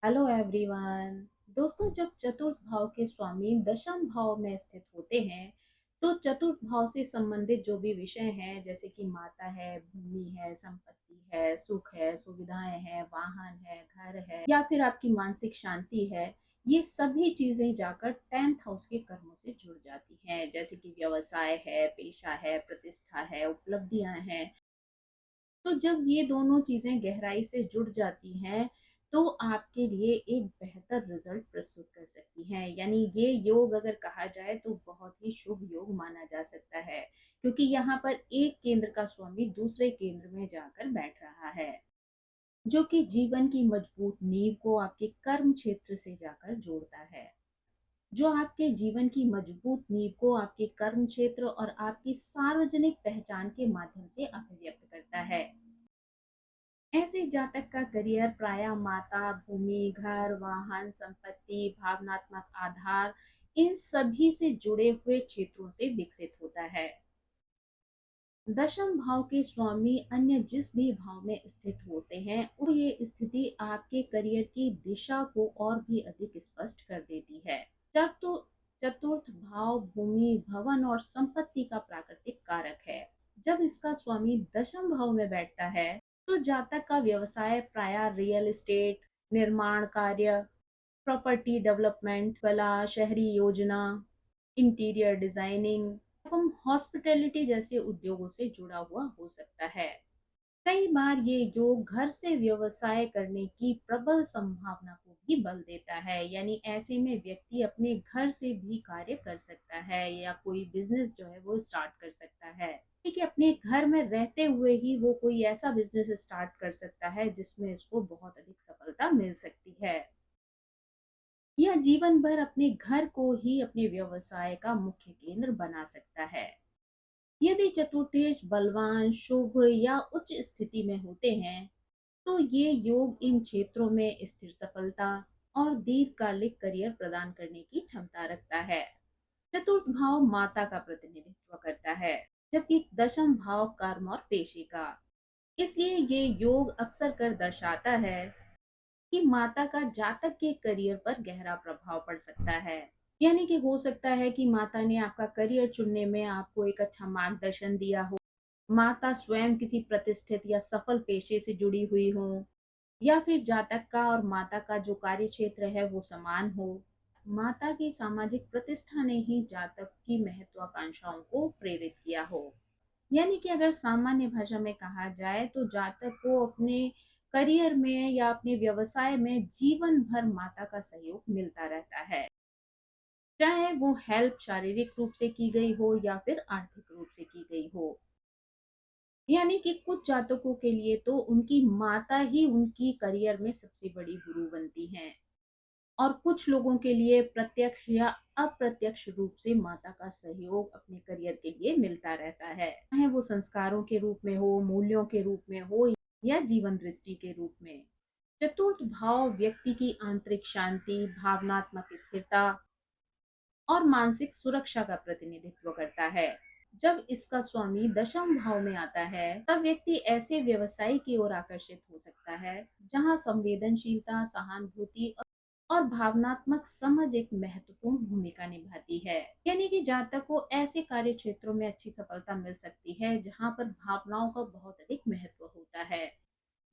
Hello everyone. दोस्तों, जब चतुर्थ भाव के स्वामी दशम भाव में स्थित होते हैं तो चतुर्थ भाव से संबंधित जो भी विषय हैं, जैसे कि माता है, भूमि है, संपत्ति है, सुख है, सुविधाएं हैं, वाहन है, घर है या फिर आपकी मानसिक शांति है, ये सभी चीजें जाकर 10th हाउस के कर्मों से जुड़ जाती हैं। जैसे कि व्यवसाय है, पेशा है, प्रतिष्ठा है, उपलब्धियां हैं। तो जब ये दोनों चीजें गहराई से जुड़ जाती हैं तो आपके लिए एक बेहतर रिजल्ट प्रस्तुत कर सकती हैं। यानी ये योग अगर कहा जाए तो बहुत ही शुभ योग माना जा सकता है, क्योंकि यहाँ पर एक केंद्र का स्वामी दूसरे केंद्र में जाकर बैठ रहा है, जो कि जीवन की मजबूत नींव को आपके कर्म क्षेत्र से जाकर जोड़ता है, जो आपके जीवन की मजबूत नींव को आपके कर्म क्षेत्र और आपकी सार्वजनिक पहचान के माध्यम से अभिव्यक्त करता है। ऐसे जातक का करियर प्राय माता, भूमि, घर, वाहन, संपत्ति, भावनात्मक आधार, इन सभी से जुड़े हुए क्षेत्रों से विकसित होता है। दशम भाव के स्वामी अन्य जिस भी भाव में स्थित होते हैं, वो ये स्थिति आपके करियर की दिशा को और भी अधिक स्पष्ट कर देती है। चतुर्थ भाव भूमि, भवन और संपत्ति का प्राकृतिक कारक है। जब इसका स्वामी दशम भाव में बैठता है तो जातक का व्यवसाय प्राय रियल एस्टेट, निर्माण कार्य, प्रॉपर्टी डेवलपमेंट, कला, शहरी योजना, इंटीरियर डिजाइनिंग एवं हॉस्पिटैलिटी जैसे उद्योगों से जुड़ा हुआ हो सकता है। कई बार ये योग घर से व्यवसाय करने की प्रबल संभावना को भी बल देता है। यानी ऐसे में व्यक्ति अपने घर से भी कार्य कर सकता है या कोई बिजनेस जो है वो स्टार्ट कर सकता है। ठीक है, अपने घर में रहते हुए ही वो कोई ऐसा बिजनेस स्टार्ट कर सकता है जिसमें इसको बहुत अधिक सफलता मिल सकती है, या जीवन भर अपने घर को ही अपने व्यवसाय का मुख्य केंद्र बना सकता है। यदि चतुर्थेश बलवान, शुभ या उच्च स्थिति में होते हैं तो ये योग इन क्षेत्रों में स्थिर सफलता और दीर्घकालिक करियर प्रदान करने की क्षमता रखता है। चतुर्थ भाव माता का प्रतिनिधित्व करता है, जबकि दशम भाव कर्म और पेशे का। इसलिए ये योग अक्सर कर दर्शाता है कि माता का जातक के करियर पर गहरा प्रभाव पड़ सकता है। यानी कि हो सकता है कि माता ने आपका करियर चुनने में आपको एक अच्छा मार्गदर्शन दिया हो, माता स्वयं किसी प्रतिष्ठित या सफल पेशे से जुड़ी हुई हो, या फिर जातक का और माता का जो कार्य क्षेत्र है वो समान हो। माता की सामाजिक प्रतिष्ठा ने ही जातक की महत्वाकांक्षाओं को प्रेरित किया हो। यानी कि अगर सामान्य भाषा में कहा जाए तो जातक को अपने करियर में या अपने व्यवसाय में जीवन भर माता का सहयोग मिलता रहता है, चाहे वो हेल्प शारीरिक रूप से की गई हो या फिर आर्थिक रूप से की गई हो। यानी कि कुछ जातकों के लिए तो उनकी माता ही उनकी करियर में सबसे बड़ी गुरु बनती हैं, और कुछ लोगों के लिए प्रत्यक्ष या अप्रत्यक्ष रूप से माता का सहयोग अपने करियर के लिए मिलता रहता है, चाहे वो संस्कारों के रूप में हो, मूल्यों के रूप में हो या जीवन दृष्टि के रूप में। चतुर्थ भाव व्यक्ति की आंतरिक शांति, भावनात्मक स्थिरता और मानसिक सुरक्षा का प्रतिनिधित्व करता है। जब इसका स्वामी दशम भाव में आता है तब व्यक्ति ऐसे व्यवसाय की ओर आकर्षित हो सकता है जहां संवेदनशीलता, सहानुभूति और भावनात्मक समझ एक महत्वपूर्ण भूमिका निभाती है। यानी कि जातक को ऐसे कार्य क्षेत्रों में अच्छी सफलता मिल सकती है जहां पर भावनाओं का बहुत अधिक महत्व होता है,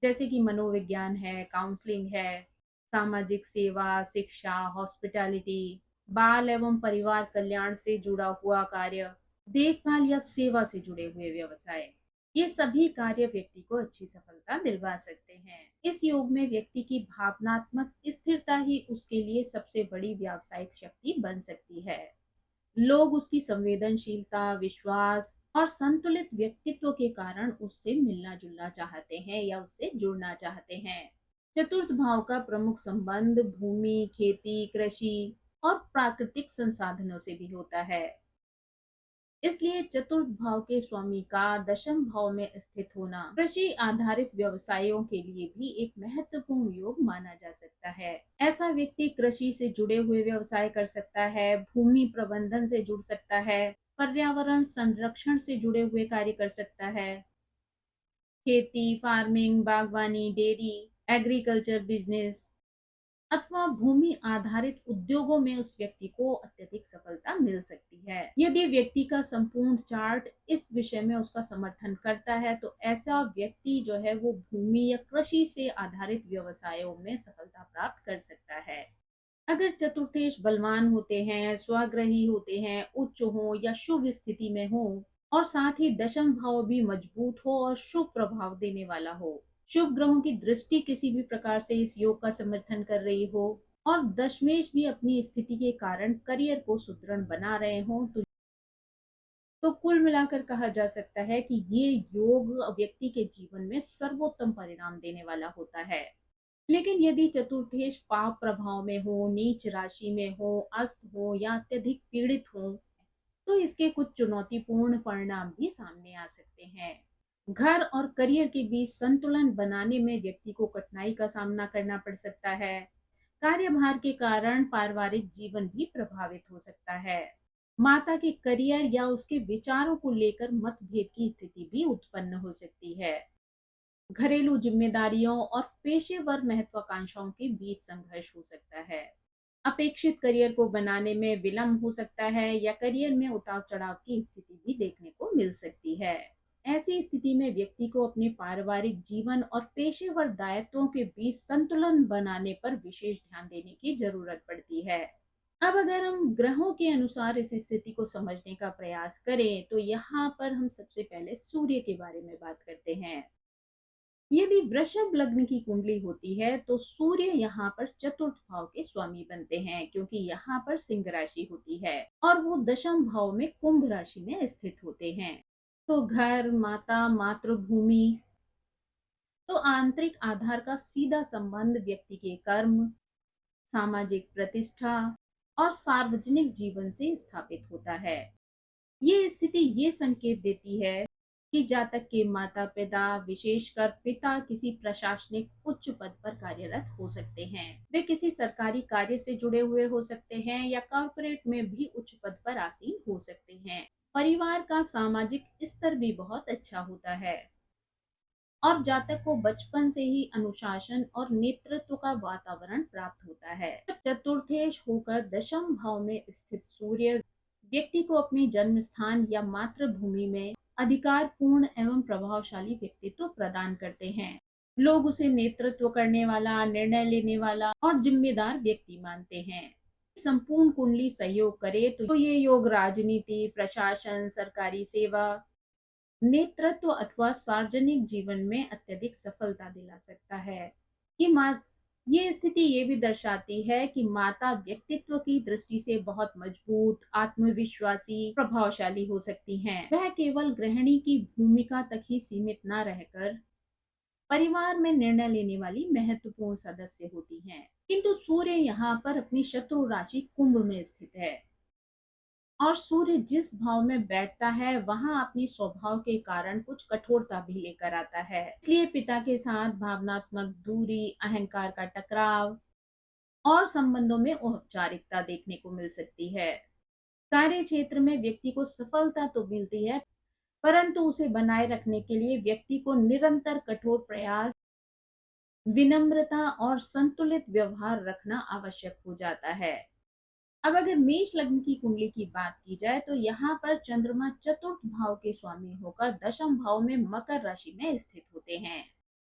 जैसे कि मनोविज्ञान है, काउंसलिंग है, सामाजिक सेवा, शिक्षा, हॉस्पिटैलिटी, बाल एवं परिवार कल्याण से जुड़ा हुआ कार्य, देखभाल या सेवा से जुड़े हुए व्यवसाय। ये सभी कार्य व्यक्ति को अच्छी सफलता दिलवा सकते हैं। इस योग में व्यक्ति की भावनात्मक स्थिरता ही उसके लिए सबसे बड़ी व्यावसायिक शक्ति बन सकती है। लोग उसकी संवेदनशीलता, विश्वास और संतुलित व्यक्तित्व के कारण उससे मिलना जुलना चाहते हैं या उससे जुड़ना चाहते हैं। चतुर्थ भाव का प्रमुख संबंध भूमि, खेती, कृषि और प्राकृतिक संसाधनों से भी होता है। इसलिए चतुर्थ भाव के स्वामी का दशम भाव में स्थित होना कृषि आधारित व्यवसायों के लिए भी एक महत्वपूर्ण योग माना जा सकता है। ऐसा व्यक्ति कृषि से जुड़े हुए व्यवसाय कर सकता है, भूमि प्रबंधन से जुड़ सकता है, पर्यावरण संरक्षण से जुड़े हुए कार्य कर सकता है, खेती, फार्मिंग, बागवानी, डेयरी, एग्रीकल्चर बिजनेस अथवा भूमि आधारित उद्योगों में उस व्यक्ति को अत्यधिक सफलता मिल सकती है। यदि व्यक्ति का संपूर्ण चार्ट इस विषय में उसका समर्थन करता है तो ऐसा व्यक्ति जो है वो भूमि या कृषि से आधारित व्यवसायों में सफलता प्राप्त कर सकता है। अगर चतुर्थेश बलवान होते हैं, स्वाग्रही होते हैं, उच्च हो या शुभ स्थिति में हो और साथ ही दशम भाव भी मजबूत हो और शुभ प्रभाव देने वाला हो, शुभ ग्रहों की दृष्टि किसी भी प्रकार से इस योग का समर्थन कर रही हो और दशमेश भी अपनी स्थिति के कारण करियर को सुदृढ़ बना रहे हो, तो कुल मिलाकर कहा जा सकता है कि ये योग व्यक्ति के जीवन में सर्वोत्तम परिणाम देने वाला होता है। लेकिन यदि चतुर्थेश पाप प्रभाव में हो, नीच राशि में हो, अस्त हो या अत्यधिक पीड़ित हो, तो इसके कुछ चुनौतीपूर्ण परिणाम भी सामने आ सकते हैं। घर और करियर के बीच संतुलन बनाने में व्यक्ति को कठिनाई का सामना करना पड़ सकता है। कार्यभार के कारण पारिवारिक जीवन भी प्रभावित हो सकता है। माता के करियर या उसके विचारों को लेकर मतभेद की स्थिति भी उत्पन्न हो सकती है। घरेलू जिम्मेदारियों और पेशेवर महत्वाकांक्षाओं के बीच संघर्ष हो सकता है। अपेक्षित करियर को बनाने में विलंब हो सकता है या करियर में उतार चढ़ाव की स्थिति भी देखने को मिल सकती है। ऐसी स्थिति में व्यक्ति को अपने पारिवारिक जीवन और पेशेवर दायित्वों के बीच संतुलन बनाने पर विशेष ध्यान देने की जरूरत पड़ती है। अब अगर हम ग्रहों के अनुसार इस स्थिति को समझने का प्रयास करें तो यहाँ पर हम सबसे पहले सूर्य के बारे में बात करते हैं। यदि वृषभ लग्न की कुंडली होती है तो सूर्य यहाँ पर चतुर्थ भाव के स्वामी बनते हैं, क्योंकि यहाँ पर सिंह राशि होती है और वो दशम भाव में कुंभ राशि में स्थित होते हैं। तो घर, माता, मातृभूमि, तो आंतरिक आधार का सीधा संबंध व्यक्ति के कर्म, सामाजिक प्रतिष्ठा और सार्वजनिक जीवन से स्थापित होता है। ये स्थिति ये संकेत देती है कि जातक के माता पिता, विशेषकर पिता, किसी प्रशासनिक उच्च पद पर कार्यरत हो सकते हैं। वे किसी सरकारी कार्य से जुड़े हुए हो सकते हैं या कॉर्पोरेट में भी उच्च पद पर आसीन हो सकते हैं। परिवार का सामाजिक स्तर भी बहुत अच्छा होता है और जातक को बचपन से ही अनुशासन और नेतृत्व का वातावरण प्राप्त होता है। चतुर्थेश होकर दशम भाव में स्थित सूर्य व्यक्ति को अपनी जन्म स्थान या मातृभूमि में अधिकार पूर्ण एवं प्रभावशाली व्यक्तित्व प्रदान करते हैं। लोग उसे नेतृत्व करने वाला, निर्णय लेने वाला और जिम्मेदार व्यक्ति मानते हैं। संपूर्ण कुंडली सहयोग करे तो ये योग राजनीति, प्रशासन, सरकारी सेवा, नेतृत्व अथवा सार्वजनिक जीवन में अत्यधिक सफलता दिला सकता है। कि माँ ये स्थिति ये भी दर्शाती है कि माता व्यक्तित्व की दृष्टि से बहुत मजबूत, आत्मविश्वासी, प्रभावशाली हो सकती हैं। वह केवल गृहिणी की भूमिका तक ही सीमित न रहकर परिवार में निर्णय लेने वाली महत्वपूर्ण सदस्य होती हैं। किंतु सूर्य यहाँ पर अपनी शत्रु राशि कुंभ में स्थित है और सूर्य जिस भाव में बैठता है वहां अपनी स्वभाव के कारण कुछ कठोरता भी लेकर आता है। इसलिए पिता के साथ भावनात्मक दूरी, अहंकार का टकराव और संबंधों में औपचारिकता देखने को मिल सकती है। कार्य क्षेत्र में व्यक्ति को सफलता तो मिलती है, परंतु उसे बनाए रखने के लिए व्यक्ति को निरंतर कठोर प्रयास, विनम्रता और संतुलित व्यवहार रखना आवश्यक हो जाता है। अब अगर मेष लग्न की कुंडली की बात की जाए तो यहाँ पर चंद्रमा चतुर्थ भाव के स्वामी होकर दशम भाव में मकर राशि में स्थित होते हैं।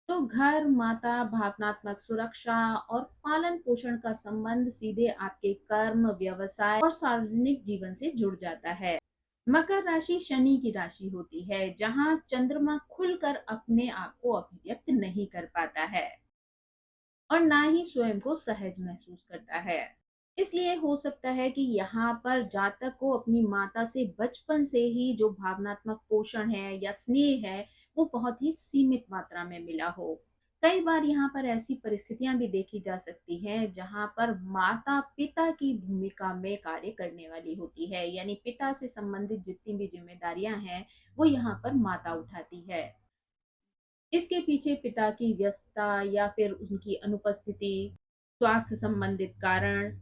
तो घर, माता, भावनात्मक सुरक्षा और पालन पोषण का संबंध सीधे आपके कर्म, व्यवसाय और सार्वजनिक जीवन से जुड़ जाता है। मकर राशि शनि की राशि होती है, जहाँ चंद्रमा खुलकर अपने आप को अभिव्यक्त नहीं कर पाता है और ना ही स्वयं को सहज महसूस करता है। इसलिए हो सकता है कि यहाँ पर जातक को अपनी माता से बचपन से ही जो भावनात्मक पोषण है या स्नेह है वो बहुत ही सीमित मात्रा में मिला हो। कई बार यहाँ पर ऐसी परिस्थितियां भी देखी जा सकती हैं जहाँ पर माता पिता की भूमिका में कार्य करने वाली होती है, यानी पिता से संबंधित जितनी भी जिम्मेदारियां हैं वो यहाँ पर माता उठाती है। इसके पीछे पिता की व्यस्तता या फिर उनकी अनुपस्थिति, स्वास्थ्य संबंधित कारण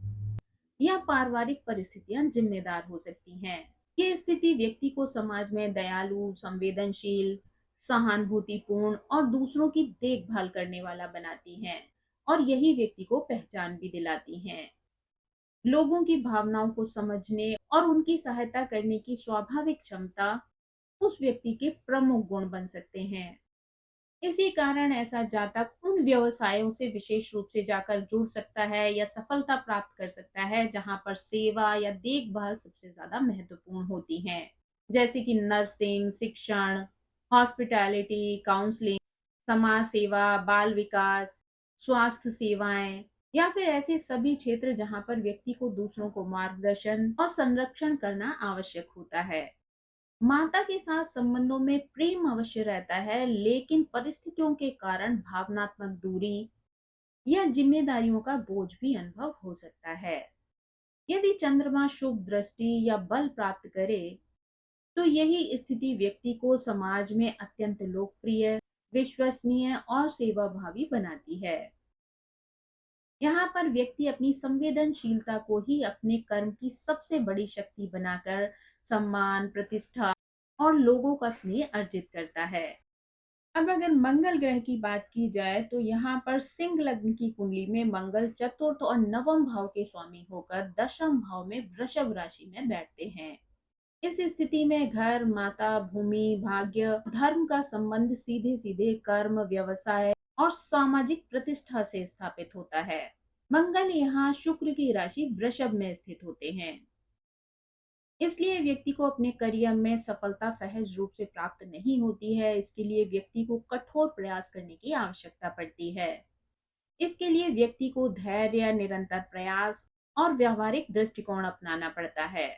या पारिवारिक परिस्थितियां जिम्मेदार हो सकती हैं। ये स्थिति व्यक्ति को समाज में दयालु, संवेदनशील, सहानुभूतिपूर्ण और दूसरों की देखभाल करने वाला बनाती हैं। और यही व्यक्ति को पहचान भी दिलाती हैं। लोगों की भावनाओं को समझने और उनकी सहायता करने की स्वाभाविक क्षमता उस व्यक्ति के प्रमुख गुण बन सकते हैं। इसी कारण ऐसा जातक उन व्यवसायों से विशेष रूप से जाकर जुड़ सकता है या सफलता प्राप्त कर सकता है जहां पर सेवा या देखभाल सबसे ज्यादा महत्वपूर्ण होती है, जैसे कि नर्सिंग, शिक्षण, हॉस्पिटैलिटी, काउंसलिंग, समाज सेवा, बाल विकास, स्वास्थ्य सेवाएं, या फिर ऐसे सभी क्षेत्र जहां पर व्यक्ति को दूसरों को मार्गदर्शन और संरक्षण करना आवश्यक होता है। माता के साथ संबंधों में प्रेम अवश्य रहता है, लेकिन परिस्थितियों के कारण भावनात्मक दूरी या जिम्मेदारियों का बोझ भी अनुभव हो सकता है। यदि चंद्रमा शुभ दृष्टि या बल प्राप्त करे, तो यही स्थिति व्यक्ति को समाज में अत्यंत लोकप्रिय, विश्वसनीय और सेवाभावी बनाती है। यहाँ पर व्यक्ति अपनी संवेदनशीलता को ही अपने कर्म की सबसे बड़ी शक्ति बनाकर सम्मान, प्रतिष्ठा और लोगों का स्नेह अर्जित करता है। अब अगर मंगल ग्रह की बात की जाए तो यहाँ पर सिंह लग्न की कुंडली में मंगल चतुर्थ और नवम भाव के स्वामी होकर दशम भाव में वृषभ राशि में बैठते हैं। इस स्थिति में घर, माता, भूमि, भाग्य, धर्म का संबंध सीधे सीधे कर्म, व्यवसाय और सामाजिक प्रतिष्ठा से स्थापित होता है। मंगल यहाँ शुक्र की राशि वृषभ में स्थित होते हैं, इसलिए व्यक्ति को अपने करियर में सफलता सहज रूप से प्राप्त नहीं होती है। इसके लिए व्यक्ति को कठोर प्रयास करने की आवश्यकता पड़ती है। इसके लिए व्यक्ति को धैर्य, निरंतर प्रयास और व्यवहारिक दृष्टिकोण अपनाना पड़ता है।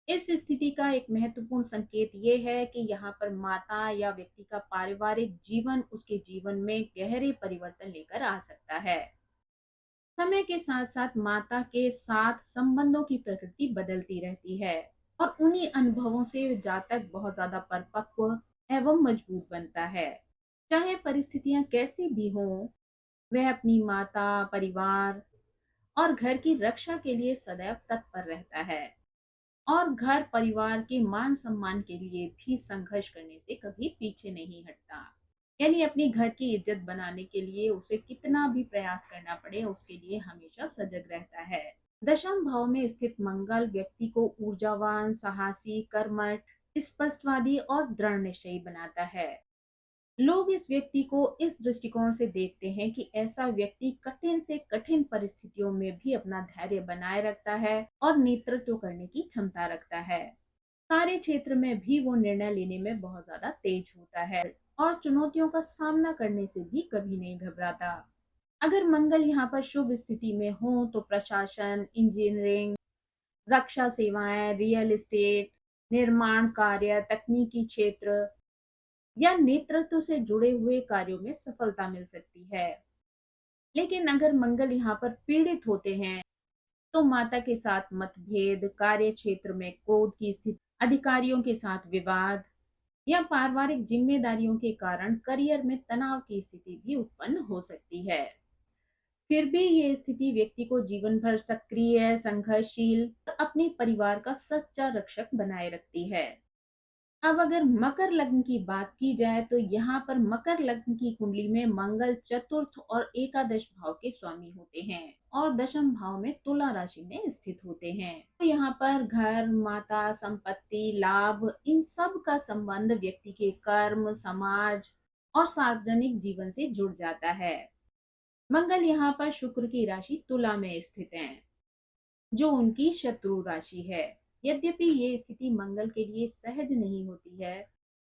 इस स्थिति का एक महत्वपूर्ण संकेत ये है कि यहाँ पर माता या व्यक्ति का पारिवारिक जीवन उसके जीवन में गहरे परिवर्तन लेकर आ सकता है। समय के साथ साथ माता के साथ संबंधों की प्रकृति बदलती रहती है और उन्हीं अनुभवों से जातक बहुत ज्यादा परिपक्व एवं मजबूत बनता है। चाहे परिस्थितियां कैसी भी हों, वह अपनी माता, परिवार और घर की रक्षा के लिए सदैव तत्पर रहता है और घर परिवार के मान सम्मान के लिए भी संघर्ष करने से कभी पीछे नहीं हटता। यानी अपनी घर की इज्जत बनाने के लिए उसे कितना भी प्रयास करना पड़े, उसके लिए हमेशा सजग रहता है। दशम भाव में स्थित मंगल व्यक्ति को ऊर्जावान, साहसी, कर्मठ, स्पष्टवादी और दृढ़ निश्चयी बनाता है। लोग इस व्यक्ति को इस दृष्टिकोण से देखते हैं कि ऐसा व्यक्ति कठिन से कठिन परिस्थितियों में भी अपना धैर्य बनाए रखता है और नेतृत्व करने की क्षमता रखता है। कार्य क्षेत्र में भी वो निर्णय लेने में बहुत ज्यादा तेज होता है और चुनौतियों का सामना करने से भी कभी नहीं घबराता। अगर मंगल यहाँ पर शुभ स्थिति में हो तो प्रशासन, इंजीनियरिंग, रक्षा सेवाएं, रियल एस्टेट, निर्माण कार्य, तकनीकी क्षेत्र या नेतृत्व से जुड़े हुए कार्यों में सफलता मिल सकती है। लेकिन अगर मंगल यहाँ पर पीड़ित होते हैं तो माता के साथ मतभेद, कार्य क्षेत्र में क्रोध की स्थिति, अधिकारियों के साथ विवाद या पारिवारिक जिम्मेदारियों के कारण करियर में तनाव की स्थिति भी उत्पन्न हो सकती है। फिर भी ये स्थिति व्यक्ति को जीवन भर सक्रिय, संघर्षशील और अपने परिवार का सच्चा रक्षक बनाए रखती है। अब अगर मकर लग्न की बात की जाए तो यहाँ पर मकर लग्न की कुंडली में मंगल चतुर्थ और एकादश भाव के स्वामी होते हैं और दशम भाव में तुला राशि में स्थित होते हैं। तो यहाँ पर घर, माता, संपत्ति, लाभ, इन सब का संबंध व्यक्ति के कर्म, समाज और सार्वजनिक जीवन से जुड़ जाता है। मंगल यहाँ पर शुक्र की राशि तुला में स्थित है, जो उनकी शत्रु राशि है। यद्यपि ये स्थिति मंगल के लिए सहज नहीं होती है,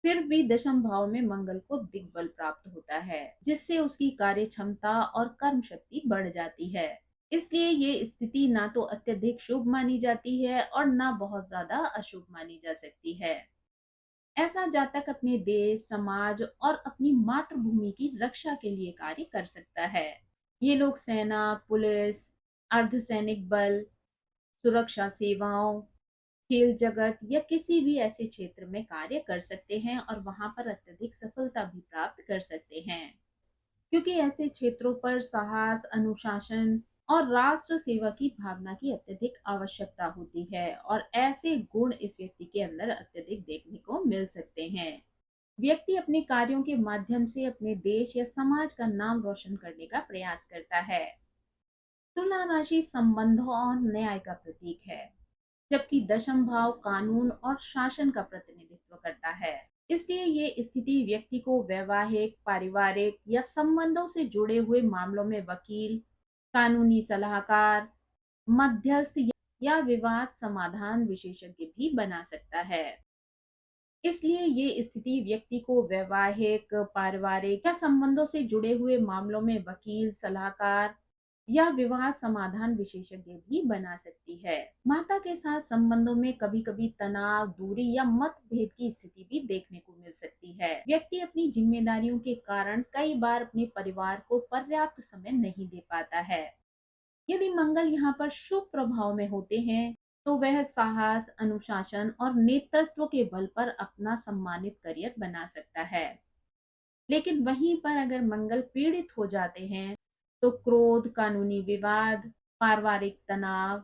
फिर भी दशम भाव में मंगल को दिग्बल प्राप्त होता है, जिससे उसकी कार्य क्षमता और कर्म शक्ति बढ़ जाती है। इसलिए ये स्थिति ना तो अत्यधिक शुभ मानी जाती है और ना बहुत ज्यादा अशुभ मानी जा सकती है। ऐसा जातक अपने देश, समाज और अपनी मातृभूमि की रक्षा के लिए कार्य कर सकता है। ये लोग सेना, पुलिस, अर्धसैनिक बल, सुरक्षा सेवाओं, खेल जगत या किसी भी ऐसे क्षेत्र में कार्य कर सकते हैं और वहां पर अत्यधिक सफलता भी प्राप्त कर सकते हैं, क्योंकि ऐसे क्षेत्रों पर साहस, अनुशासन और राष्ट्र सेवा की भावना की अत्यधिक आवश्यकता होती है और ऐसे गुण इस व्यक्ति के अंदर अत्यधिक देखने को मिल सकते हैं। व्यक्ति अपने कार्यों के माध्यम से अपने देश या समाज का नाम रोशन करने का प्रयास करता है। तुला राशि संबंधों और न्याय का प्रतीक है, जबकि दशम भाव कानून और शासन का प्रतिनिधित्व करता है। इसलिए ये स्थिति व्यक्ति को वैवाहिक, पारिवारिक या संबंधों से जुड़े हुए मामलों में वकील, कानूनी सलाहकार, मध्यस्थ या विवाद समाधान विशेषज्ञ भी बना सकता है। इसलिए ये स्थिति व्यक्ति को वैवाहिक, पारिवारिक या संबंधों से जुड़े हुए मामलों में वकील, सलाहकार या विवाद समाधान विशेषज्ञ भी बना सकती है। माता के साथ संबंधों में कभी-कभी तनाव, दूरी या मतभेद की स्थिति भी देखने को मिल सकती है। व्यक्ति अपनी जिम्मेदारियों के कारण कई बार अपने परिवार को पर्याप्त समय नहीं दे पाता है। यदि मंगल यहाँ पर शुभ प्रभाव में होते हैं, तो वह साहस, अनुशासन और नेतृत्व के बल पर अपना सम्मानित करियर बना सकता है। लेकिन वहीं पर अगर मंगल पीड़ित हो जाते हैं, तो क्रोध, कानूनी विवाद, पारिवारिक तनाव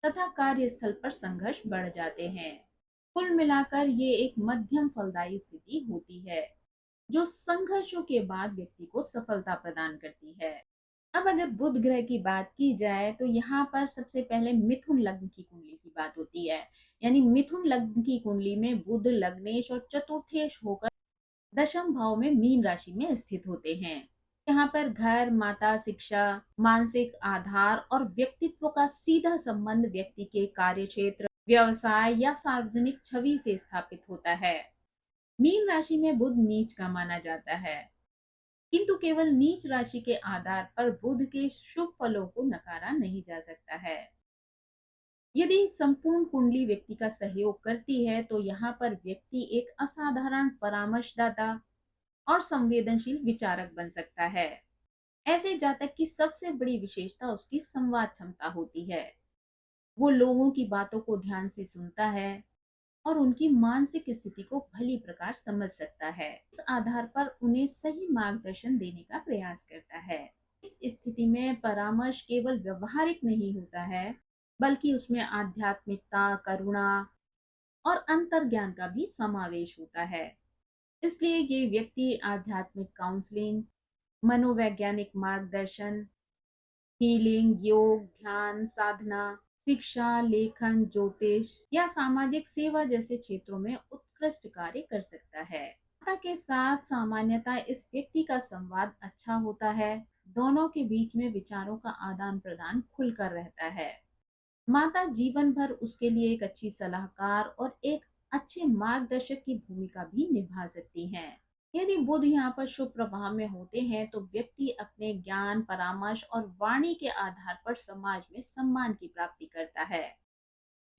तथा कार्यस्थल पर संघर्ष बढ़ जाते हैं। कुल मिलाकर ये एक मध्यम फलदायी स्थिति होती है, जो संघर्षों के बाद व्यक्ति को सफलता प्रदान करती है। अब अगर बुध ग्रह की बात की जाए, तो यहाँ पर सबसे पहले मिथुन लग्न की कुंडली की बात होती है। यानी मिथुन लग्न की कुंडली में बुध लग्नेश और चतुर्थेश होकर दशम भाव में मीन राशि में स्थित होते हैं। यहाँ पर घर, माता, शिक्षा, मानसिक आधार और व्यक्तित्व का सीधा संबंध व्यक्ति के कार्य क्षेत्र, व्यवसाय या सार्वजनिक छवि से स्थापित होता है। मीन राशि में बुध नीच का माना जाता है, किंतु केवल नीच राशि के आधार पर बुध के शुभ फलों को नकारा नहीं जा सकता है। यदि संपूर्ण कुंडली व्यक्ति का सहयोग करती है, तो यहाँ पर व्यक्ति एक असाधारण परामर्शदाता और संवेदनशील विचारक बन सकता है। ऐसे जातक की सबसे बड़ी विशेषता उसकी संवाद क्षमता होती है। वो लोगों की बातों को ध्यान से सुनता है और उनकी मानसिक स्थिति को भली प्रकार समझ सकता है। इस आधार पर उन्हें सही मार्गदर्शन देने का प्रयास करता है। इस स्थिति में परामर्श केवल व्यवहारिक नहीं होता है, बल्कि उसमें आध्यात्मिकता, करुणा और अंतर्ज्ञान का भी समावेश होता है। इसलिए ये व्यक्ति आध्यात्मिक काउंसलिंग, मनोवैज्ञानिक मार्गदर्शन, हीलिंग, योग, ध्यान, साधना, शिक्षा, लेखन, ज्योतिष या सामाजिक सेवा जैसे क्षेत्रों में उत्कृष्ट कार्य कर सकता है। माता के साथ सामान्यतः इस व्यक्ति का संवाद अच्छा होता है। दोनों के बीच में विचारों का आदान प्रदान खुलकर रहता है। माता जीवन भर उसके लिए एक अच्छी सलाहकार और एक अच्छे मार्गदर्शक की भूमिका भी निभा सकती हैं। यदि बुध यहाँ पर शुभ प्रभाव में होते हैं, तो व्यक्ति अपने ज्ञान, परामर्श और वाणी के आधार पर समाज में सम्मान की प्राप्ति करता है।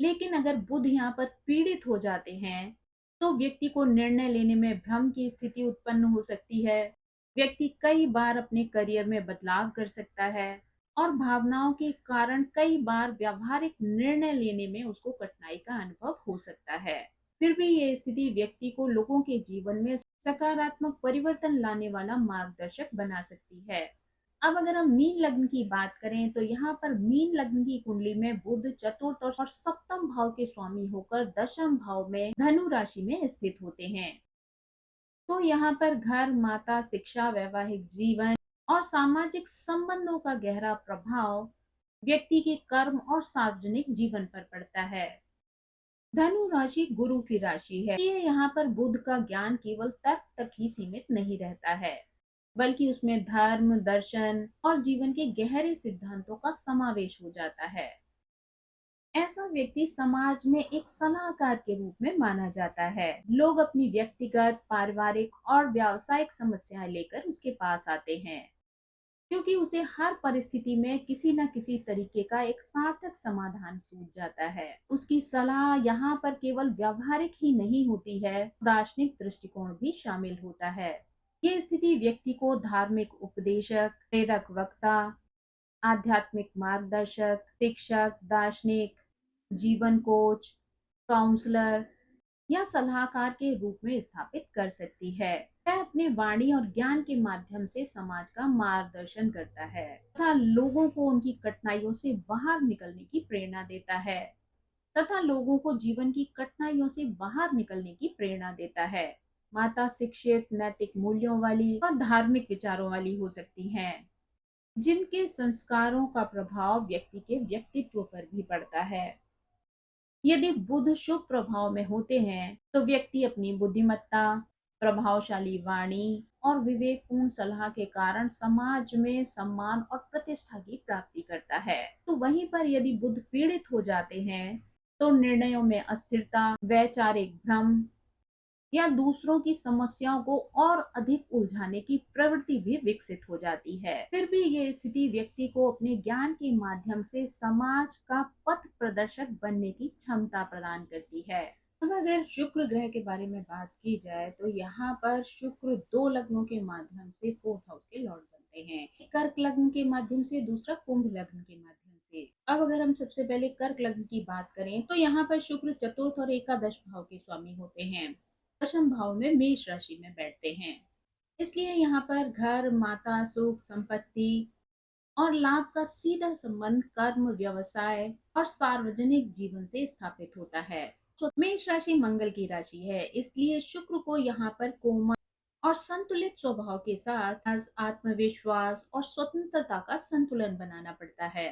लेकिन अगर बुध यहाँ पर पीड़ित हो जाते हैं, तो व्यक्ति को निर्णय लेने में भ्रम की स्थिति उत्पन्न हो सकती है। व्यक्ति कई बार अपने करियर में बदलाव कर सकता है और भावनाओं के कारण कई बार व्यावहारिक निर्णय लेने में उसको कठिनाई का अनुभव हो सकता है। फिर भी ये स्थिति व्यक्ति को लोगों के जीवन में सकारात्मक परिवर्तन लाने वाला मार्गदर्शक बना सकती है। अब अगर हम मीन लग्न की बात करें, तो यहाँ पर मीन लग्न की कुंडली में बुध चतुर्थ और सप्तम भाव के स्वामी होकर दशम भाव में धनु राशि में स्थित होते हैं। तो यहाँ पर घर, माता, शिक्षा, वैवाहिक जीवन और सामाजिक संबंधों का गहरा प्रभाव व्यक्ति के कर्म और सार्वजनिक जीवन पर पड़ता है। धनु राशि गुरु की राशि है, इसलिए यहाँ पर बुध का ज्ञान केवल तर्क तक ही सीमित नहीं रहता है, बल्कि उसमें धर्म, दर्शन और जीवन के गहरे सिद्धांतों का समावेश हो जाता है। ऐसा व्यक्ति समाज में एक सलाहकार के रूप में माना जाता है। लोग अपनी व्यक्तिगत, पारिवारिक और व्यावसायिक समस्याएं लेकर उसके पास आते हैं, क्योंकि उसे हर परिस्थिति में किसी न किसी तरीके का एक सार्थक समाधान सूझ जाता है। उसकी सलाह यहाँ पर केवल व्यावहारिक ही नहीं होती है, दार्शनिक दृष्टिकोण भी शामिल होता है। ये स्थिति व्यक्ति को धार्मिक उपदेशक, प्रेरक वक्ता, आध्यात्मिक मार्गदर्शक, शिक्षक, दार्शनिक, जीवन कोच, काउंसलर या सलाहकार के रूप में स्थापित कर सकती है। वह अपने वाणी और ज्ञान के माध्यम से समाज का मार्गदर्शन करता है तथा लोगों को उनकी कठिनाइयों से बाहर निकलने की प्रेरणा देता है तथा लोगों को जीवन की कठिनाइयों से बाहर निकलने की प्रेरणा देता है। माता शिक्षित, नैतिक मूल्यों वाली और धार्मिक विचारों वाली हो सकती हैं, जिनके संस्कारों का प्रभाव व्यक्ति के व्यक्तित्व पर भी पड़ता है। यदि बुध शुभ प्रभाव में होते हैं तो व्यक्ति अपनी बुद्धिमत्ता, प्रभावशाली वाणी और विवेकपूर्ण सलाह के कारण समाज में सम्मान और प्रतिष्ठा की प्राप्ति करता है। तो वहीं पर यदि बुध पीड़ित हो जाते हैं तो निर्णयों में अस्थिरता, वैचारिक भ्रम या दूसरों की समस्याओं को और अधिक उलझाने की प्रवृत्ति भी विकसित हो जाती है। फिर भी ये स्थिति व्यक्ति को अपने ज्ञान के माध्यम से समाज का पथ प्रदर्शक बनने की क्षमता प्रदान करती है। अब अगर शुक्र ग्रह के बारे में बात की जाए तो यहाँ पर शुक्र दो लग्नों के माध्यम से फोर्थ हाउस के लॉर्ड बनते हैं। एक कर्क लग्न के माध्यम से, दूसरा कुंभ लग्न के माध्यम से। अब अगर हम सबसे पहले कर्क लग्न की बात करें तो यहाँ पर शुक्र चतुर्थ और एकादश भाव के स्वामी होते हैं, दशम भाव में मेष राशि में बैठते हैं। इसलिए यहाँ पर घर, माता, सुख, संपत्ति और लाभ का सीधा संबंध कर्म, व्यवसाय और सार्वजनिक जीवन से स्थापित होता है। तो मेष राशि मंगल की राशि है, इसलिए शुक्र को यहाँ पर कोमल और संतुलित स्वभाव के साथ आत्मविश्वास और स्वतंत्रता का संतुलन बनाना पड़ता है।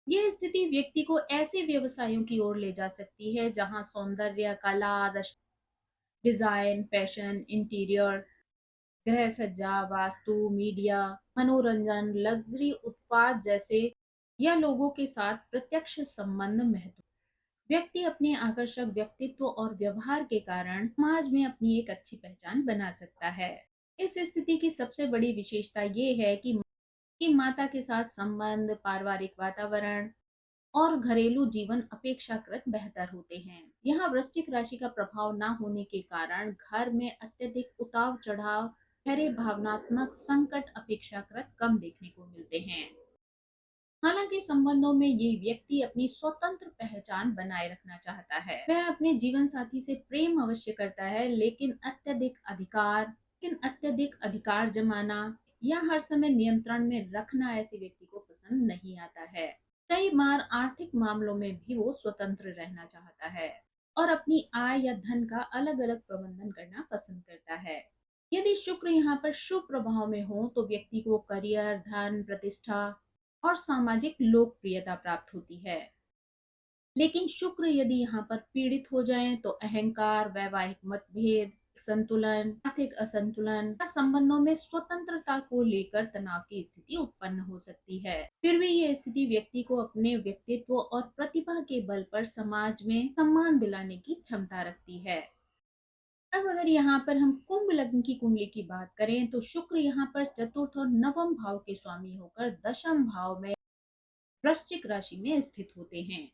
यह स्थिति व्यक्ति को ऐसे व्यवसायों की ओर ले जा सकती है जहां सौंदर्य, कला, डिजाइन, फैशन, इंटीरियर, गृह सज्जा, वास्तु, मीडिया, मनोरंजन, लग्जरी उत्पाद जैसे या लोगों के साथ प्रत्यक्ष संबंध महत्व। व्यक्ति अपने आकर्षक व्यक्तित्व और व्यवहार के कारण समाज में अपनी एक अच्छी पहचान बना सकता है। इस स्थिति की सबसे बड़ी विशेषता ये है कि माता के साथ संबंध, पारिवारिक वातावरण और घरेलू जीवन अपेक्षाकृत बेहतर होते हैं। यहाँ वृश्चिक राशि का प्रभाव न होने के कारण घर में अत्यधिक उतार चढ़ाव, गहरे भावनात्मक संकट अपेक्षाकृत कम देखने को मिलते हैं। हालांकि संबंधों में ये व्यक्ति अपनी स्वतंत्र पहचान बनाए रखना चाहता है। वह अपने जीवन साथी से प्रेम अवश्य करता है, लेकिन अत्यधिक अधिकार जमाना या हर समय नियंत्रण में रखना ऐसे व्यक्ति को पसंद नहीं आता है। कई बार आर्थिक मामलों में भी वो स्वतंत्र रहना चाहता है और अपनी आय या धन का अलग अलग प्रबंधन करना पसंद करता है। यदि शुक्र यहाँ पर शुभ प्रभाव में हो तो व्यक्ति को करियर, धन, प्रतिष्ठा और सामाजिक लोकप्रियता प्राप्त होती है। लेकिन शुक्र यदि यहाँ पर पीड़ित हो जाए तो अहंकार, वैवाहिक मतभेद, आर्थिक असंतुलन या संबंधों में स्वतंत्रता को लेकर तनाव की स्थिति उत्पन्न हो सकती है। फिर भी ये स्थिति व्यक्ति को अपने व्यक्तित्व और प्रतिभा के बल पर समाज में सम्मान दिलाने की क्षमता रखती है। अब अगर यहाँ पर हम कुंभ लग्न की कुंडली की बात करें तो शुक्र यहाँ पर चतुर्थ और नवम भाव के स्वामी होकर दशम भाव में वृश्चिक राशि में स्थित होते हैं।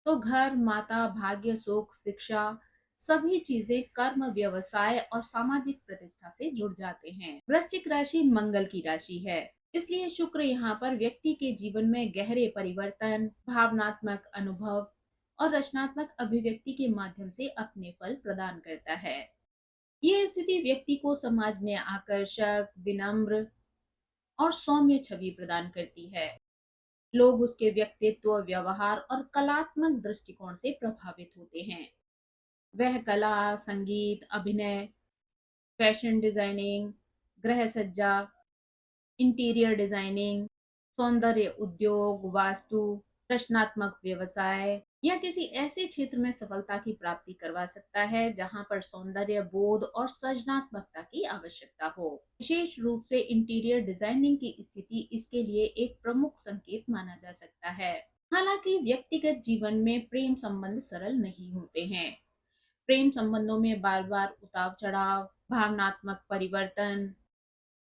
तो घर, माता, भाग्य, सुख, शिक्षा सभी चीजें कर्म, व्यवसाय और सामाजिक प्रतिष्ठा से जुड़ जाते हैं। वृश्चिक राशि मंगल की राशि है, इसलिए शुक्र यहाँ पर व्यक्ति के जीवन में गहरे परिवर्तन, भावनात्मक अनुभव और रचनात्मक अभिव्यक्ति के माध्यम से अपने फल प्रदान करता है। यह स्थिति व्यक्ति को समाज में आकर्षक, विनम्र और सौम्य छवि प्रदान करती है। लोग उसके व्यक्तित्व, व्यवहार और कलात्मक दृष्टिकोण से प्रभावित होते हैं। वह कला, संगीत, अभिनय, फैशन डिजाइनिंग, गृह सज्जा, इंटीरियर डिजाइनिंग, सौंदर्य उद्योग, वास्तु, रचनात्मक व्यवसाय या किसी ऐसे क्षेत्र में सफलता की प्राप्ति करवा सकता है जहां पर सौंदर्य बोध और सृजनात्मकता की आवश्यकता हो। विशेष रूप से इंटीरियर डिजाइनिंग की स्थिति इसके लिए एक प्रमुख संकेत माना जा सकता है। हालांकि व्यक्तिगत जीवन में प्रेम संबंध सरल नहीं होते हैं। प्रेम संबंधों में बार बार उतार चढ़ाव, भावनात्मक परिवर्तन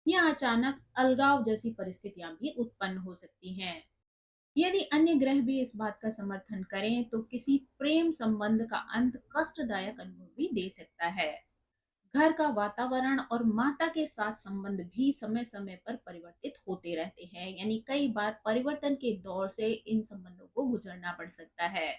या अचानक अलगाव जैसी परिस्थितियां भी उत्पन्न हो सकती हैं। यदि अन्य ग्रह भी इस बात का समर्थन करें तो किसी प्रेम संबंध का अंत कष्टदायक अनुभव भी दे सकता है। घर का वातावरण और माता के साथ संबंध भी समय समय पर परिवर्तित होते रहते हैं, यानी कई बार परिवर्तन के दौर से इन संबंधों को गुजरना पड़ सकता है।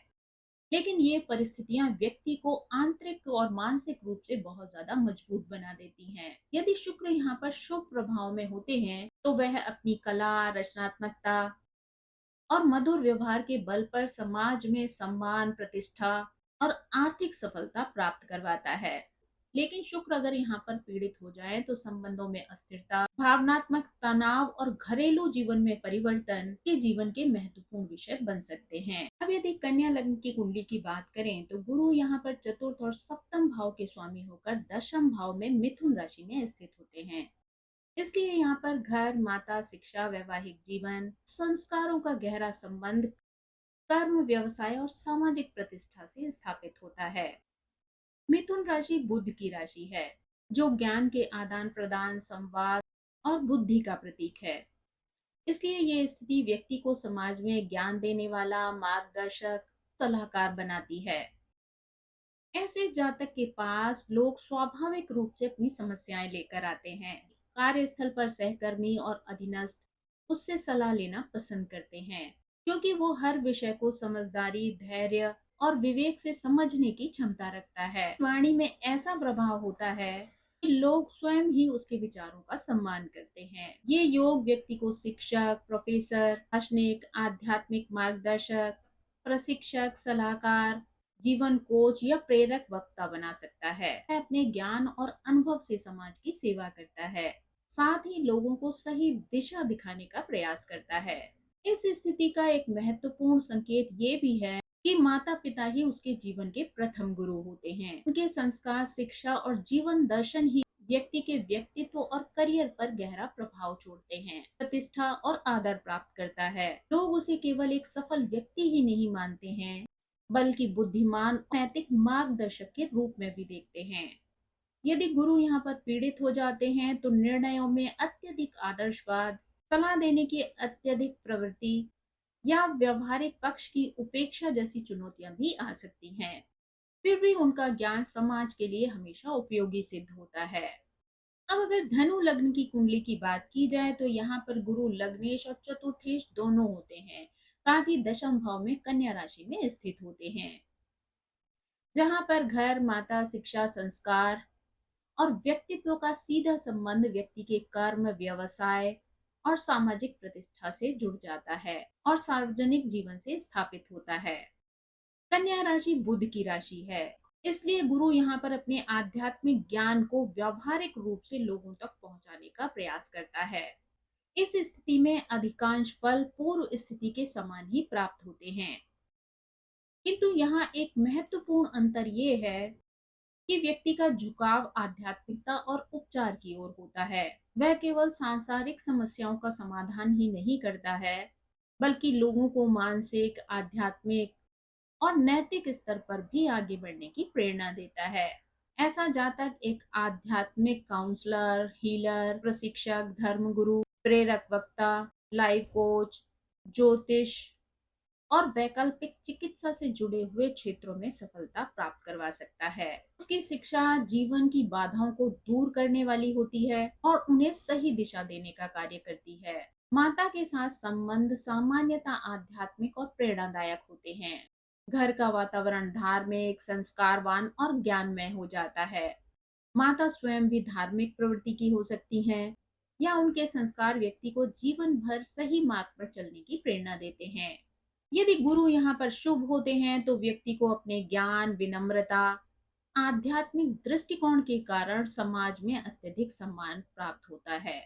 लेकिन ये परिस्थितियां व्यक्ति को आंतरिक और मानसिक रूप से बहुत ज्यादा मजबूत बना देती हैं। यदि शुक्र यहाँ पर शुभ प्रभाव में होते हैं तो वह अपनी कला, रचनात्मकता और मधुर व्यवहार के बल पर समाज में सम्मान, प्रतिष्ठा और आर्थिक सफलता प्राप्त करवाता है। लेकिन शुक्र अगर यहाँ पर पीड़ित हो जाए तो संबंधों में अस्थिरता, भावनात्मक तनाव और घरेलू जीवन में परिवर्तन के जीवन के महत्वपूर्ण विषय बन सकते हैं। अब यदि कन्या लग्न की कुंडली की बात करें तो गुरु यहाँ पर चतुर्थ और सप्तम भाव के स्वामी होकर दशम भाव में मिथुन राशि में स्थित होते हैं। इसलिए यहाँ पर घर, माता, शिक्षा, वैवाहिक जीवन, संस्कारों का गहरा संबंध कर्म, व्यवसाय और सामाजिक प्रतिष्ठा से स्थापित होता है। मिथुन राशि बुध की राशि है, जो ज्ञान के आदान प्रदान, संवाद और बुद्धि का प्रतीक है। इसलिए ये स्थिति व्यक्ति को समाज में ज्ञान देने वाला, मार्गदर्शक, सलाहकार बनाती है। ऐसे जातक के पास लोग स्वाभाविक रूप से अपनी समस्याएं लेकर आते हैं। कार्यस्थल पर सहकर्मी और अधीनस्थ उससे सलाह लेना पसंद करते हैं, क्योंकि वो हर विषय को समझदारी, धैर्य और विवेक से समझने की क्षमता रखता है। वाणी में ऐसा प्रभाव होता है कि लोग स्वयं ही उसके विचारों का सम्मान करते हैं। ये योग व्यक्ति को शिक्षक, प्रोफेसर, दार्शनिक, आध्यात्मिक मार्गदर्शक, प्रशिक्षक, सलाहकार, जीवन कोच या प्रेरक वक्ता बना सकता है। वह अपने ज्ञान और अनुभव से समाज की सेवा करता है, साथ ही लोगों को सही दिशा दिखाने का प्रयास करता है। इस स्थिति का एक महत्वपूर्ण संकेत ये भी है कि माता पिता ही उसके जीवन के प्रथम गुरु होते हैं। उनके संस्कार, शिक्षा और जीवन दर्शन ही व्यक्ति के व्यक्तित्व और करियर पर गहरा प्रभाव छोड़ते हैं, प्रतिष्ठा और आदर प्राप्त करता है। लोग उसे केवल एक सफल व्यक्ति ही नहीं मानते हैं, बल्कि बुद्धिमान, नैतिक मार्गदर्शक के रूप में भी देखते हैं। यदि गुरु यहाँ पर पीड़ित हो जाते हैं तो निर्णयों में अत्यधिक आदर्शवाद, सलाह देने की अत्यधिक प्रवृत्ति या व्यवहारिक पक्ष की उपेक्षा जैसी चुनौतियां भी आ सकती हैं। फिर भी उनका ज्ञान समाज के लिए हमेशा उपयोगी सिद्ध होता है। अब अगर धनु लग्न की कुंडली की बात की जाए तो यहाँ पर गुरु लग्नेश और चतुर्थेश दोनों होते हैं, साथ ही दशम भाव में कन्या राशि में स्थित होते हैं, जहाँ पर घर, माता, शिक्षा, संस्कार और व्यक्तित्व का सीधा संबंध व्यक्ति के कर्म, व्यवसाय और सामाजिक प्रतिष्ठा से जुड़ जाता है और सार्वजनिक जीवन से स्थापित होता है। कन्या राशि बुध की राशि है, इसलिए गुरु यहाँ पर अपने आध्यात्मिक ज्ञान को व्यावहारिक रूप से लोगों तक पहुंचाने का प्रयास करता है। इस स्थिति में अधिकांश फल पूर्व स्थिति के समान ही प्राप्त होते हैं, किंतु यहाँ एक महत्वपूर्ण अंतर ये है कि व्यक्ति का झुकाव आध्यात्मिकता और उपचार की ओर होता है। वह केवल सांसारिक समस्याओं का समाधान ही नहीं करता है, बल्कि लोगों को मानसिक, आध्यात्मिक और नैतिक स्तर पर भी आगे बढ़ने की प्रेरणा देता है। ऐसा जातक एक आध्यात्मिक काउंसलर, हीलर, प्रशिक्षक, धर्मगुरु, प्रेरक वक्ता, लाइफ कोच, ज्योतिष और वैकल्पिक चिकित्सा से जुड़े हुए क्षेत्रों में सफलता प्राप्त करवा सकता है। उसकी शिक्षा जीवन की बाधाओं को दूर करने वाली होती है और उन्हें सही दिशा देने का कार्य करती है। माता के साथ संबंध सामान्यतः आध्यात्मिक और प्रेरणादायक होते हैं। घर का वातावरण धार्मिक, संस्कारवान और ज्ञानमय हो जाता है। माता स्वयं भी धार्मिक प्रवृत्ति की हो सकती हैं या उनके संस्कार व्यक्ति को जीवन भर सही मार्ग पर चलने की प्रेरणा देते हैं। यदि गुरु यहाँ पर शुभ होते हैं तो व्यक्ति को अपने ज्ञान, विनम्रता, आध्यात्मिक दृष्टिकोण के कारण समाज में अत्यधिक सम्मान प्राप्त होता है।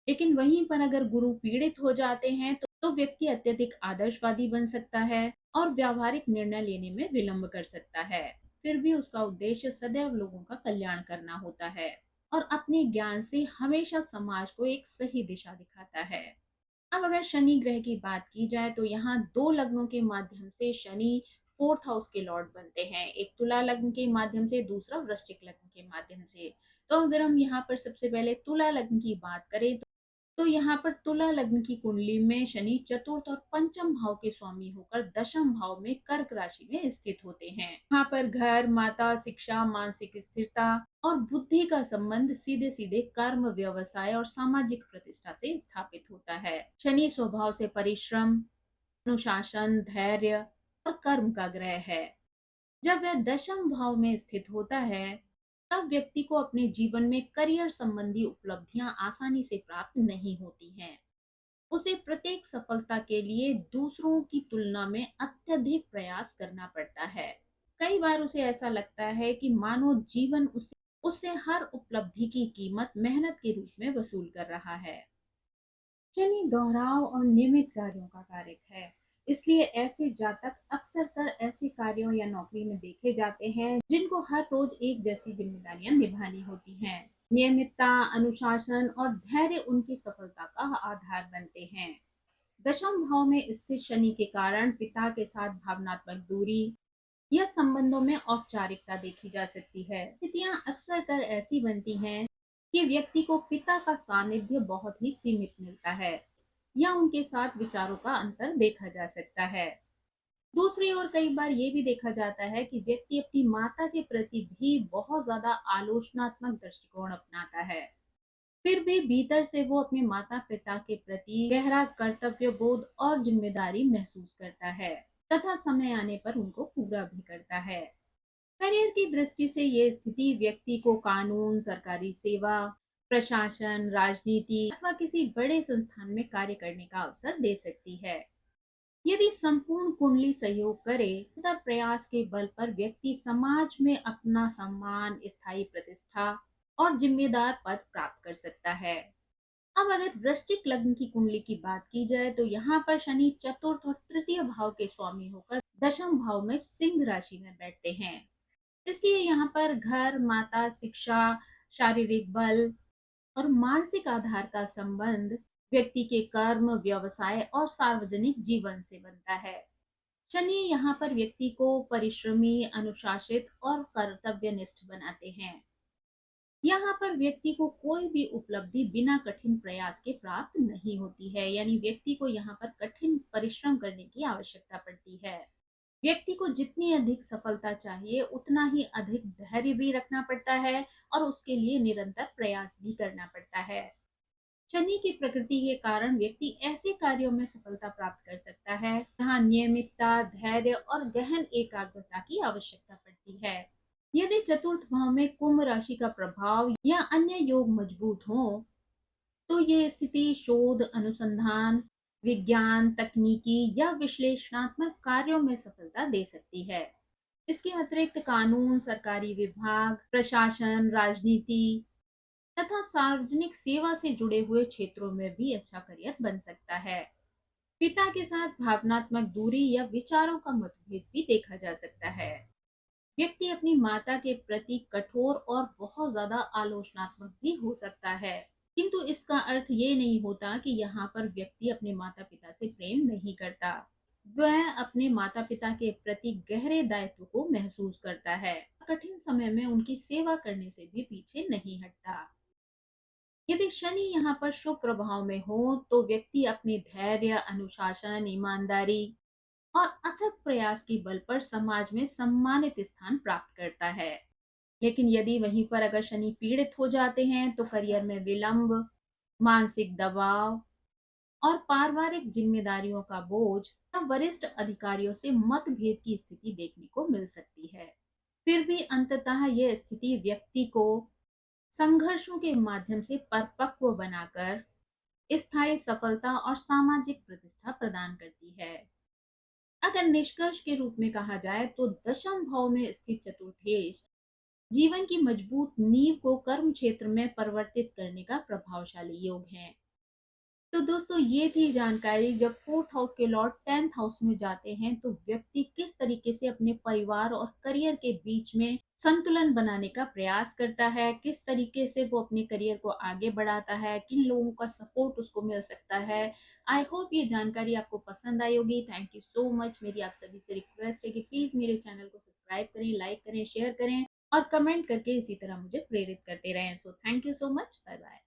लेकिन वहीं पर अगर गुरु पीड़ित हो जाते हैं तो व्यक्ति अत्यधिक आदर्शवादी बन सकता है और व्यावहारिक निर्णय लेने में विलंब कर सकता है। फिर भी उसका उद्देश्य सदैव लोगों का कल्याण करना होता है और अपने ज्ञान से हमेशा समाज को एक सही दिशा दिखाता है। अब अगर शनि ग्रह की बात की जाए तो यहाँ दो लग्नों के माध्यम से शनि फोर्थ हाउस के लॉर्ड बनते हैं, एक तुला लग्न के माध्यम से, दूसरा वृश्चिक लग्न के माध्यम से। तो अगर हम यहाँ पर सबसे पहले तुला लग्न की बात करें तो यहाँ पर तुला लग्न की कुंडली में शनि चतुर्थ और पंचम भाव के स्वामी होकर दशम भाव में कर्क राशि में स्थित होते हैं। यहाँ पर घर, माता, शिक्षा, मानसिक स्थिरता और बुद्धि का संबंध सीधे सीधे कर्म, व्यवसाय और सामाजिक प्रतिष्ठा से स्थापित होता है। शनि स्वभाव से परिश्रम, अनुशासन, धैर्य और कर्म का ग्रह है। जब वह दशम भाव में स्थित होता है तब व्यक्ति को अपने जीवन में करियर संबंधी उपलब्धियां आसानी से प्राप्त नहीं होती हैं। उसे प्रत्येक सफलता के लिए दूसरों की तुलना में अत्यधिक प्रयास करना पड़ता है। कई बार उसे ऐसा लगता है कि मानो जीवन उसे उससे हर उपलब्धि की कीमत मेहनत के रूप में वसूल कर रहा है। शनि दोहराव और नियमित कार्यों का कारक है, इसलिए ऐसे जातक अक्सर कर ऐसे कार्यों या नौकरी में देखे जाते हैं जिनको हर रोज एक जैसी जिम्मेदारियां निभानी होती हैं। नियमितता, अनुशासन और धैर्य उनकी सफलता का आधार बनते हैं। दशम भाव में स्थित शनि के कारण पिता के साथ भावनात्मक दूरी या संबंधों में औपचारिकता देखी जा सकती है। स्थितियां अक्सर कर ऐसी बनती हैं कि व्यक्ति को पिता का सानिध्य बहुत ही सीमित मिलता है या उनके साथ विचारों का अंतर देखा जा सकता है। दूसरी ओर कई बार ये भी देखा जाता है कि व्यक्ति अपनी माता के प्रति भी बहुत ज्यादा आलोचनात्मक दृष्टिकोण अपनाता है। फिर भी भीतर से वो अपने माता पिता के प्रति गहरा कर्तव्य बोध और जिम्मेदारी महसूस करता है तथा समय आने पर उनको पूरा भी करता है। करियर की दृष्टि से ये स्थिति व्यक्ति को कानून, सरकारी सेवा, प्रशासन, राजनीति अथवा किसी बड़े संस्थान में कार्य करने का अवसर दे सकती है। यदि संपूर्ण कुंडली सहयोग करे तथा प्रयास के बल पर व्यक्ति समाज में अपना सम्मान, स्थायी प्रतिष्ठा और जिम्मेदार पद प्राप्त कर सकता है। अब अगर वृश्चिक लग्न की कुंडली की बात की जाए तो यहाँ पर शनि चतुर्थ और तृतीय भाव के स्वामी होकर दशम भाव में सिंह राशि में बैठते हैं। इसलिए यहाँ पर घर, माता, शिक्षा, शारीरिक बल और मानसिक आधार का संबंध व्यक्ति के कर्म, व्यवसाय और सार्वजनिक जीवन से बनता है। शनि यहाँ पर व्यक्ति को परिश्रमी, अनुशासित और कर्तव्यनिष्ठ बनाते हैं। यहाँ पर व्यक्ति को कोई भी उपलब्धि बिना कठिन प्रयास के प्राप्त नहीं होती है, यानी व्यक्ति को यहाँ पर कठिन परिश्रम करने की आवश्यकता पड़ती है। व्यक्ति को जितनी अधिक सफलता चाहिए उतना ही अधिक धैर्य भी रखना पड़ता है और उसके लिए निरंतर प्रयास भी करना पड़ता है। शनि की प्रकृति के कारण व्यक्ति ऐसे कार्यों में सफलता प्राप्त कर सकता है जहाँ नियमितता, धैर्य और गहन एकाग्रता की आवश्यकता पड़ती है। यदि चतुर्थ भाव में कुंभ राशि का प्रभाव या अन्य योग मजबूत हो तो ये स्थिति शोध, अनुसंधान, विज्ञान, तकनीकी या विश्लेषणात्मक कार्यों में सफलता दे सकती है। इसके अतिरिक्त कानून, सरकारी विभाग, प्रशासन, राजनीति तथा सार्वजनिक सेवा से जुड़े हुए क्षेत्रों में भी अच्छा करियर बन सकता है। पिता के साथ भावनात्मक दूरी या विचारों का मतभेद भी देखा जा सकता है। व्यक्ति अपनी माता के प्रति कठोर और बहुत ज्यादा आलोचनात्मक भी हो सकता है, किंतु इसका अर्थ ये नहीं होता कि यहाँ पर व्यक्ति अपने माता पिता से प्रेम नहीं करता। वह अपने माता पिता के प्रति गहरे दायित्व को महसूस करता है, कठिन समय में उनकी सेवा करने से भी पीछे नहीं हटता। यदि शनि यहाँ पर शुभ प्रभाव में हो तो व्यक्ति अपने धैर्य, अनुशासन, ईमानदारी और अथक प्रयास के बल पर समाज में सम्मानित स्थान प्राप्त करता है। लेकिन यदि वहीं पर अगर शनि पीड़ित हो जाते हैं तो करियर में विलंब, मानसिक दबाव और पारिवारिक जिम्मेदारियों का बोझ या वरिष्ठ अधिकारियों से मतभेद की स्थिति देखने को मिल सकती है। फिर भी अंततः यह स्थिति व्यक्ति को संघर्षों के माध्यम से परिपक्व बनाकर स्थायी सफलता और सामाजिक प्रतिष्ठा प्रदान करती है। अगर निष्कर्ष के रूप में कहा जाए तो दशम भाव में स्थित चतुर्थेश जीवन की मजबूत नींव को कर्म क्षेत्र में परिवर्तित करने का प्रभावशाली योग है। तो दोस्तों ये थी जानकारी, जब फोर्थ हाउस के लॉर्ड 10th हाउस में जाते हैं तो व्यक्ति किस तरीके से अपने परिवार और करियर के बीच में संतुलन बनाने का प्रयास करता है, किस तरीके से वो अपने करियर को आगे बढ़ाता है, किन लोगों का सपोर्ट उसको मिल सकता है। आई होप ये जानकारी आपको पसंद आई होगी। Thank you so much. मेरी आप सभी से रिक्वेस्ट है कि प्लीज मेरे चैनल को सब्सक्राइब करें, लाइक करें, शेयर करें और कमेंट करके इसी तरह मुझे प्रेरित करते रहें। So thank you so much. Bye bye.